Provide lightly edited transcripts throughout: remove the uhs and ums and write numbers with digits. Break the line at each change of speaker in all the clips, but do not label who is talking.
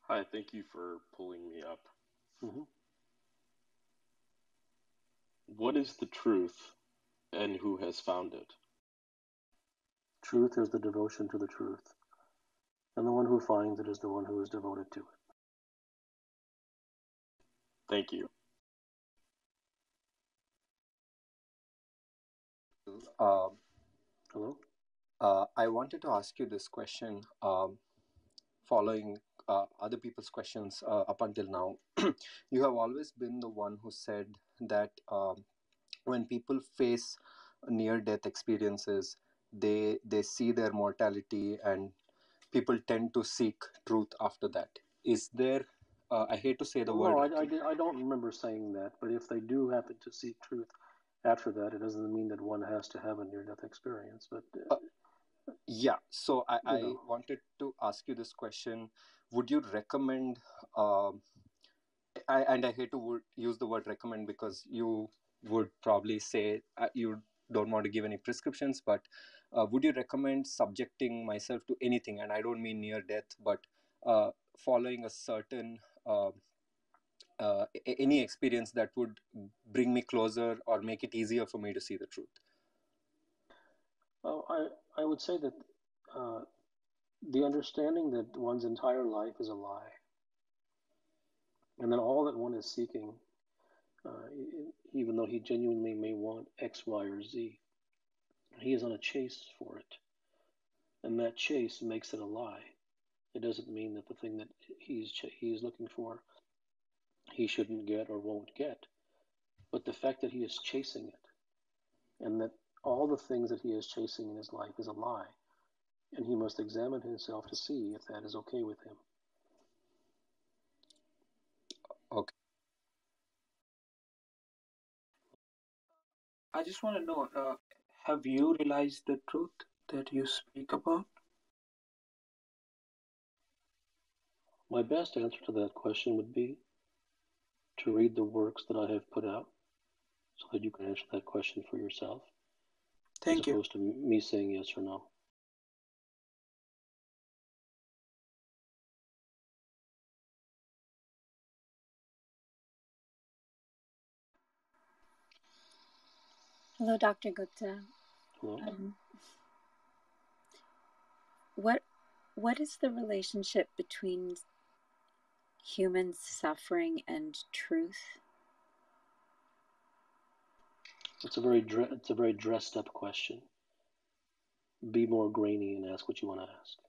Hi, thank you for pulling me up.
Mhm.
What is the truth and who has found it?
Truth is the devotion to the truth, and the one who finds it is the one who is devoted to it.
Thank you.
Hello?
I wanted to ask you this question, following other people's questions up until now. You have always been the one who said that when people face near-death experiences, they see their mortality, and people tend to seek truth after that. Is there? I hate to say the
Well,
word.
no, I don't remember saying that, but if they do happen to seek truth after that, it doesn't mean that one has to have a near-death experience. But
Yeah, so I
know,
wanted to ask you this question. Would you recommend, and I hate to use the word recommend because you would probably say you don't want to give any prescriptions, but would you recommend subjecting myself to anything? And I don't mean near death, but following a certain, any experience that would bring me closer or make it easier for me to see the truth?
I would say that the understanding that one's entire life is a lie, and that all that one is seeking, even though he genuinely may want X, Y, or Z, he is on a chase for it, and that chase makes it a lie. It doesn't mean that the thing that he's looking for he shouldn't get or won't get, but the fact that he is chasing it, and that all the things that he is chasing in his life is a lie, and he must examine himself to see if that is okay with him.
Okay.
I just want to know, have you realized the truth that you speak about?
My best answer to that question would be to read the works that I have put out so that you can answer that question for yourself, as
Thank you.
opposed to me saying yes or no.
Hello, Dr. Gupta.
Hello?
What is the relationship between human suffering and truth?
It's a very dressed up question. Be more grainy and ask what you want to ask.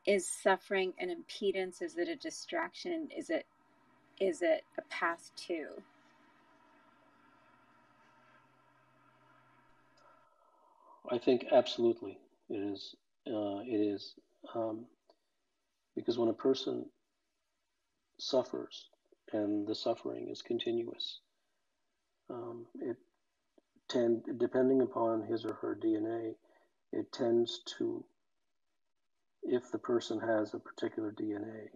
Is suffering an impedance? Is it a distraction? Is it a path to?
I think absolutely it is. Because when a person suffers and the suffering is continuous, depending upon his or her DNA, it tends to, if the person has a particular DNA,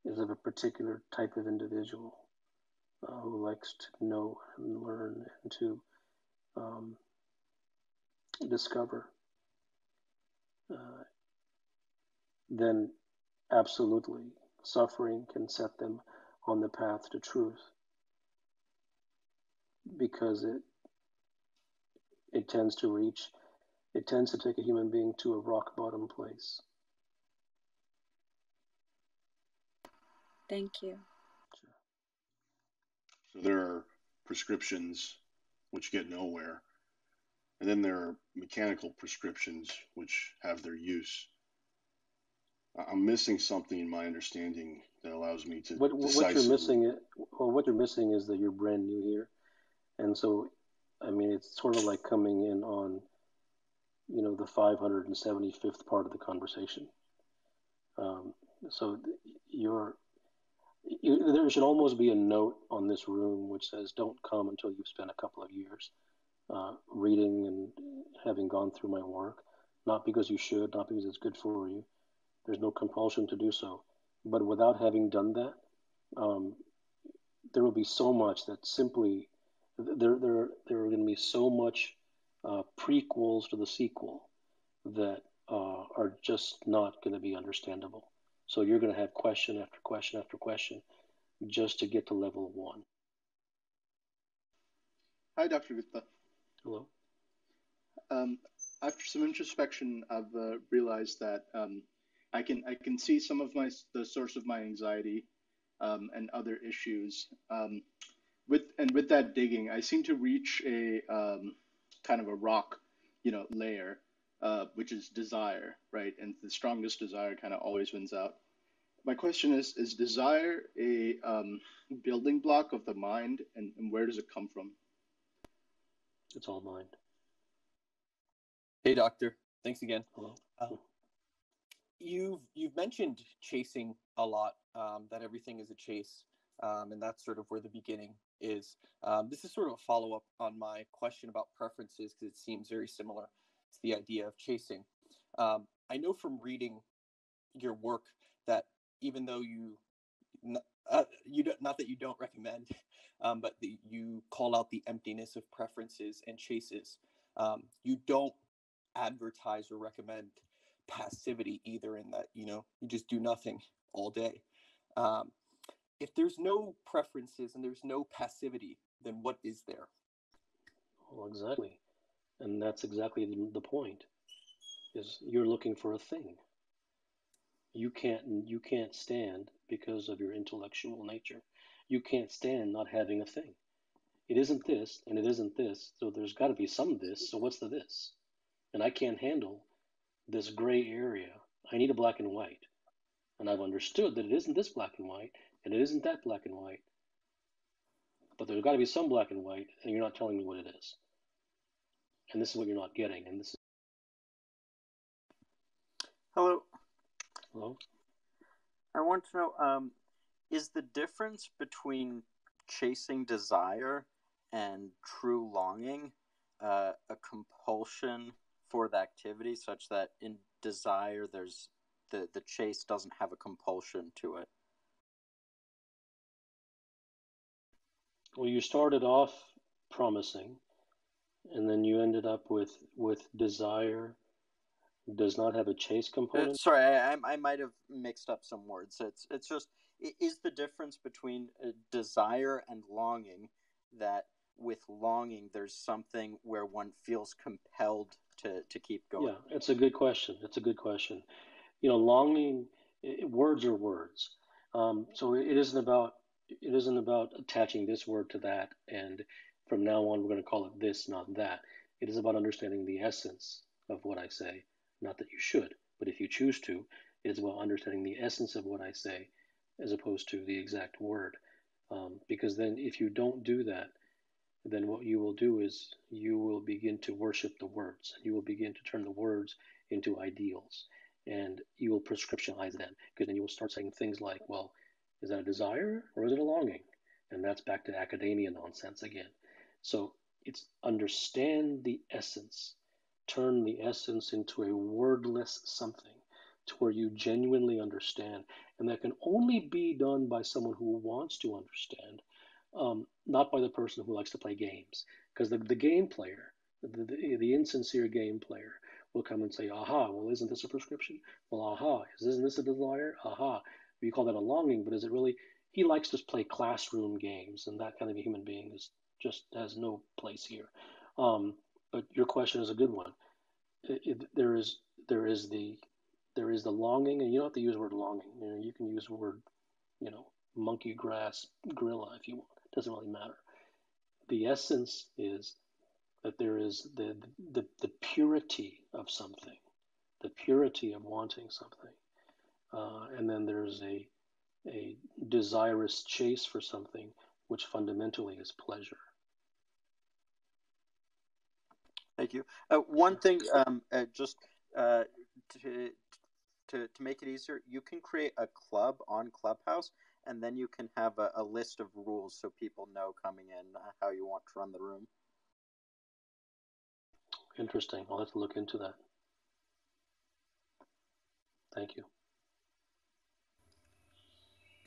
is of a particular type of individual who likes to know and learn and to discover, then absolutely suffering can set them on the path to truth, because it tends to take a human being to a rock bottom place.
Thank you.
Sure.
So there are prescriptions which get nowhere, and then there are mechanical prescriptions which have their use. I'm missing something in my understanding that allows me to
What you're
decisively.
what you're missing is that you're brand new here, and so, I mean, it's sort of like coming in on, the 575th part of the conversation. So there should almost be a note on this room which says, "Don't come until you've spent a couple of years reading and having gone through my work." Not because you should, not because it's good for you. There's no compulsion to do so. But without having done that, there will be so much that simply there are going to be so much prequels to the sequel that are just not going to be understandable. So you're going to have question after question after question just to get to level 1.
Hi, Dr. Gupta.
Hello.
After some introspection, I've realized that I can see some of the source of my anxiety and other issues. With that digging, I seem to reach a kind of a rock, layer, which is desire, right? And the strongest desire kind of always wins out. My question is desire a building block of the mind, and where does it come from?
It's all mind.
Hey, doctor. Thanks again.
Hello.
You've mentioned chasing a lot, that everything is a chase, and that's sort of where the beginning is. This is sort of a follow-up on my question about preferences, because it seems very similar to the idea of chasing. I know from reading your work that even though not that you don't recommend, but you call out the emptiness of preferences and chases, you don't advertise or recommend passivity either, in that you just do nothing all day. If there's no preferences and there's no passivity, then what is there?
Well, exactly, and that's exactly the point. Is you're looking for a thing. You can't stand because of your intellectual nature. You can't stand not having a thing. It isn't this and it isn't this, so there's got to be some this. So what's the this? And I can't handle this gray area. I need a black and white. And I've understood that it isn't this black and white, and it isn't that black and white. But there's got to be some black and white, and you're not telling me what it is. And this is what you're not getting. And this is...
Hello.
Hello?
I want to know, is the difference between chasing desire and true longing a compulsion for the activity, such that in desire there's the chase doesn't have a compulsion to it?
Well, you started off promising, and then you ended up with desire does not have a chase component.
Sorry, I might have mixed up some words. It's just, is the difference between desire and longing that with longing there's something where one feels compelled to keep going?
Yeah, it's a good question. Longing, words are words. So it isn't about attaching this word to that, and from now on we're going to call it this, not that. It is about understanding the essence of what I say. Not that you should, but if you choose to, it is about understanding the essence of what I say as opposed to the exact word. Because then if you don't do that, then what you will do is you will begin to worship the words. You will begin to turn the words into ideals. And you will prescriptionize them. Because then you will start saying things like, well, is that a desire or is it a longing? And that's back to academia nonsense again. So it's understand the essence. Turn the essence into a wordless something to where you genuinely understand. And that can only be done by someone who wants to understand, not by the person who likes to play games. Because the game player, the insincere game player, will come and say, aha, well, isn't this a prescription? Well, aha, isn't this a desire? Aha. We call that a longing, but is it really? He likes to play classroom games, and that kind of a human being just has no place here. But your question is a good one. There is the longing, and you don't have to use the word longing. You can use the word, monkey, grass, gorilla if you want. It doesn't really matter. The essence is that there is the purity of something, the purity of wanting something, and then there's a desirous chase for something, which fundamentally is pleasure.
Thank you. One thing, just to make it easier, you can create a club on Clubhouse, and then you can have a list of rules so people know coming in how you want to run the room.
Interesting. I'll have to look into that. Thank you.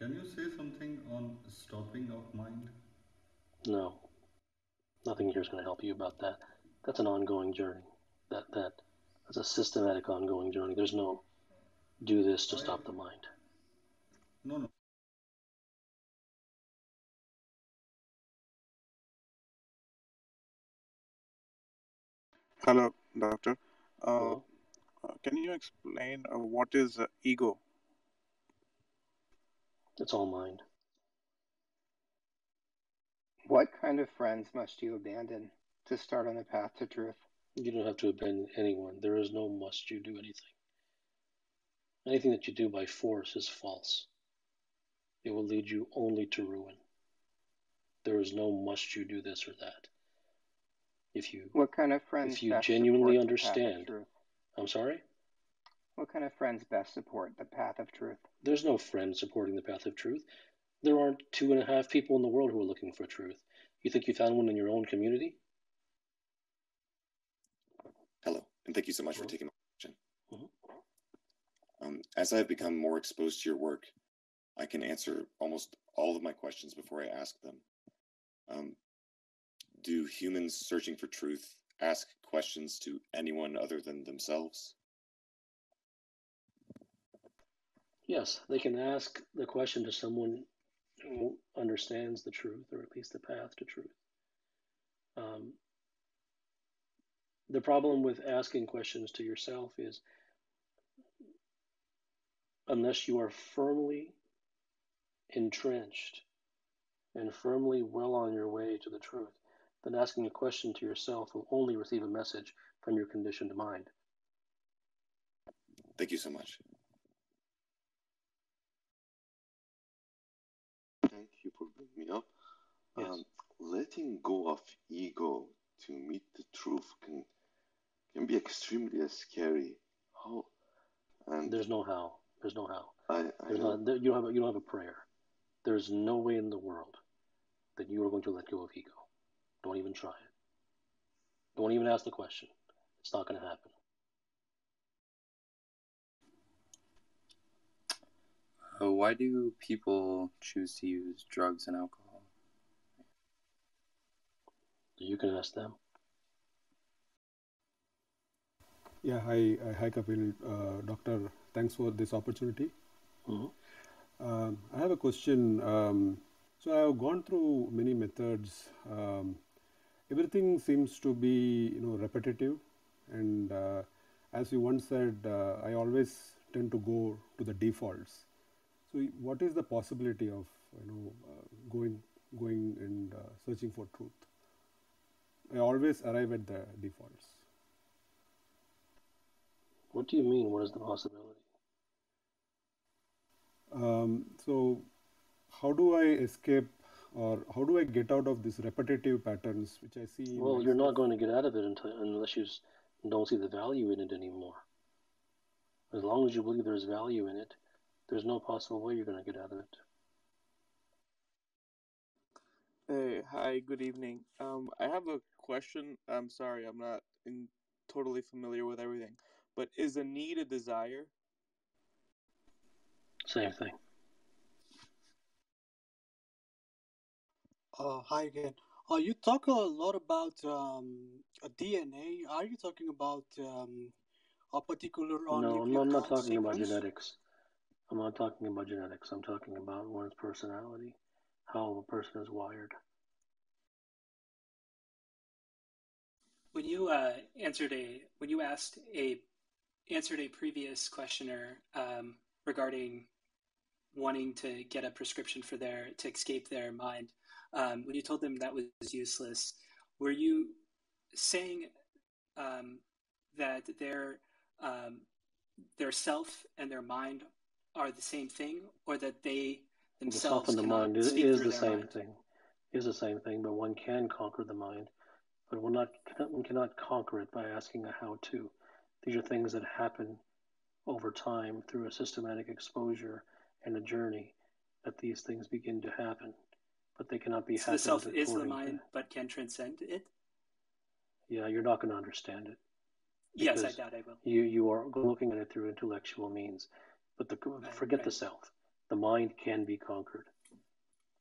Can you say something on stopping of mind?
No. Nothing here is going to help you about that. That's an ongoing journey. That's a systematic ongoing journey. There's no do this to stop the mind.
No.
Hello, doctor.
Hello?
Can you explain what is ego?
It's all mind.
What kind of friends must you abandon to start on the path to truth?
You don't have to abandon anyone. There is no must you do anything. Anything that you do by force is false. It will lead you only to ruin. There is no must you do this or that.
What kind of friends
if you
best
genuinely
support the path of
understand,
truth?
I'm sorry?
What kind of friends best support the path of truth?
There's no friend supporting the path of truth. There aren't 2.5 people in the world who are looking for truth. You think you found one in your own community?
Hello, and thank you so much for taking my question. As I've become more exposed to your work, I can answer almost all of my questions before I ask them. Do humans searching for truth ask questions to anyone other than themselves?
Yes, they can ask the question to someone who understands the truth, or at least the path to truth. The problem with asking questions to yourself is, unless you are firmly entrenched and firmly well on your way to the truth, then asking a question to yourself will only receive a message from your conditioned mind.
Thank you so much.
Thank you for bringing me up.
Yes.
Letting go of ego to meet the truth can be extremely scary. How? And
there's no how. There's no how.
You
don't have a prayer. There's no way in the world that you are going to let go of ego. Don't even try it. Don't even ask the question. It's not going to happen.
Why do people choose to use drugs and alcohol?
You can ask them.
Yeah, hi Kapil. Doctor, thanks for this opportunity.
Mm-hmm.
I have a question. So I have gone through many methods. Everything seems to be, repetitive, and as you once said, I always tend to go to the defaults. So what is the possibility of, going and searching for truth? I always arrive at the defaults.
What do you mean? What is the possibility?
So how do I escape, or how do I get out of these repetitive patterns which I see?
Well, you're not going to get out of it unless you don't see the value in it anymore. As long as you believe there's value in it, there's no possible way you're going to get out of it.
Hey, hi, good evening. I have a question. I'm sorry, I'm not totally familiar with everything. But is a need a desire?
Same thing.
Hi again. You talk a lot about DNA. Are you talking about a particular
No, I'm not talking about
sequence?
genetics. I'm not talking about genetics. I'm talking about one's personality, how a person is wired.
When you answered a previous questioner regarding wanting to get a prescription to escape their mind, when you told them that was useless, were you saying that their self and their mind are the same thing, or that they themselves
the self and the mind
is
the same thing? Is the same thing, but one can conquer the mind, but one cannot conquer it by asking a how-to. These are things that happen over time through a systematic exposure and a journey, that these things begin to happen, but they cannot be.
So the self is the mind, but can transcend it.
Yeah, you're not going to understand it.
Yes, I doubt I will.
You are looking at it through intellectual means, but forget the self. The mind can be conquered,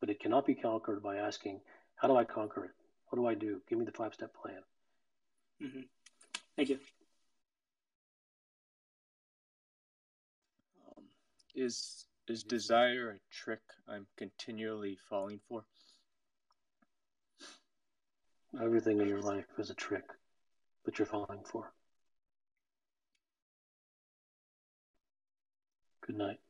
but it cannot be conquered by asking, how do I conquer it? What do I do? Give me the 5-step plan.
Mm-hmm. Thank you.
Is desire a trick I'm continually falling for?
Everything in your life is a trick that you're falling for. Good night.